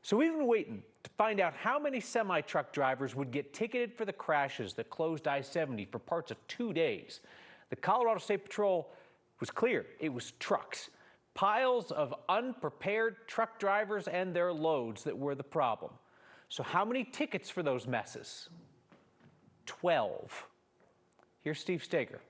So we've been waiting to find out how many semi-truck drivers would get ticketed for the crashes that closed I-70 for parts of 2 days. The Colorado State Patrol was clear. It was trucks. Piles of unprepared truck drivers and their loads that were the problem. So how many tickets for those messes? 12. Here's Steve Steger.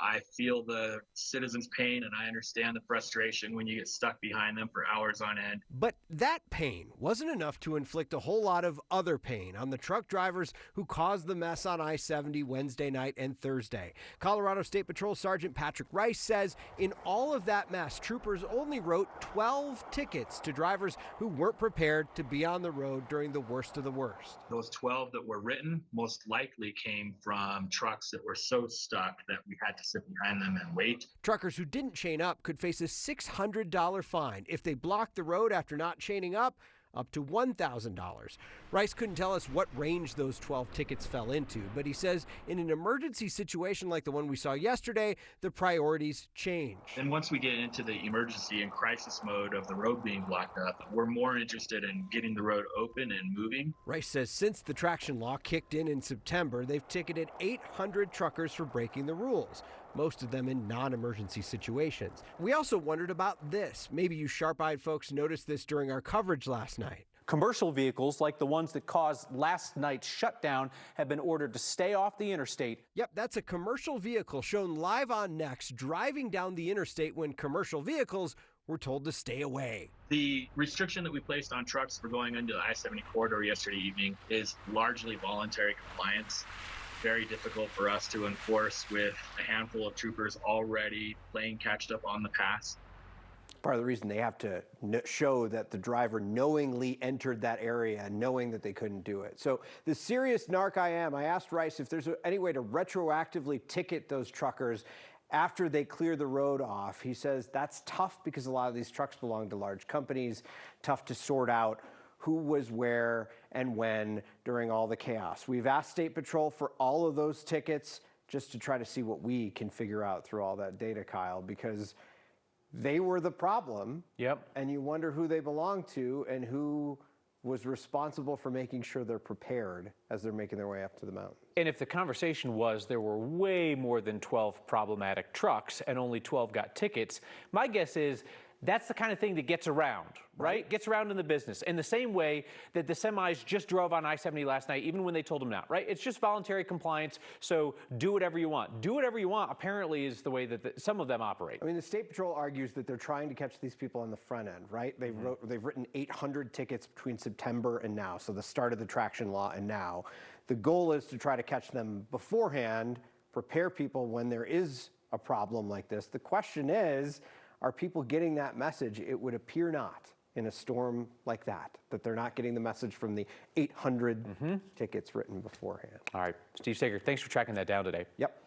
I feel the citizens' pain and I understand the frustration when you get stuck behind them for hours on end. But that pain wasn't enough to inflict a whole lot of other pain on the truck drivers who caused the mess on I-70 Wednesday night and Thursday. Colorado State Patrol Sergeant Patrick Rice says in all of that mess, troopers only wrote 12 tickets to drivers who weren't prepared to be on the road during the worst of the worst. Those 12 that were written most likely came from trucks that were so stuck that we had to sit behind them and wait. Truckers who didn't chain up could face a $600 fine if they blocked the road after not chaining up to $1,000. Rice couldn't tell us what range those 12 tickets fell into, but he says in an emergency situation like the one we saw yesterday, the priorities change. And once we get into the emergency and crisis mode of the road being blocked up, we're more interested in getting the road open and moving. Rice says since the traction law kicked in September, they've ticketed 800 truckers for breaking the rules, most of them in non-emergency situations. We also wondered about this. Maybe you sharp-eyed folks noticed this during our coverage last night. Commercial vehicles like the ones that caused last night's shutdown have been ordered to stay off the interstate. Yep, that's a commercial vehicle shown live on Next driving down the interstate when commercial vehicles were told to stay away. The restriction that we placed on trucks for going into the I-70 corridor yesterday evening is largely voluntary compliance. Very difficult for us to enforce with a handful of troopers already playing catch up on the pass. Part of the reason they have to show that the driver knowingly entered that area, knowing that they couldn't do it. So the serious narc I am, I asked Rice if there's any way to retroactively ticket those truckers after they clear the road off. He says that's tough because a lot of these trucks belong to large companies, tough to sort out who was where and when during all the chaos. We've asked State Patrol for all of those tickets just to try to see what we can figure out through all that data, Kyle, because they were the problem. Yep. And you wonder who they belong to and who was responsible for making sure they're prepared as they're making their way up to the mountain. And if the conversation was there were way more than 12 problematic trucks and only 12 got tickets, my guess is that's the kind of thing that gets around, right? Gets around in the business in the same way that the semis just drove on I-70 last night, even when they told them not, right? It's just voluntary compliance, so do whatever you want. Do whatever you want, apparently, is the way that some of them operate. I mean, the State Patrol argues that they're trying to catch these people on the front end, right? They've written 800 tickets between September and now, so the start of the traction law and now. The goal is to try to catch them beforehand, prepare people when there is a problem like this. The question is, are people getting that message? It would appear not in a storm like that they're not getting the message from the 800 tickets written beforehand. All right, Steve Steger, thanks for tracking that down today. Yep.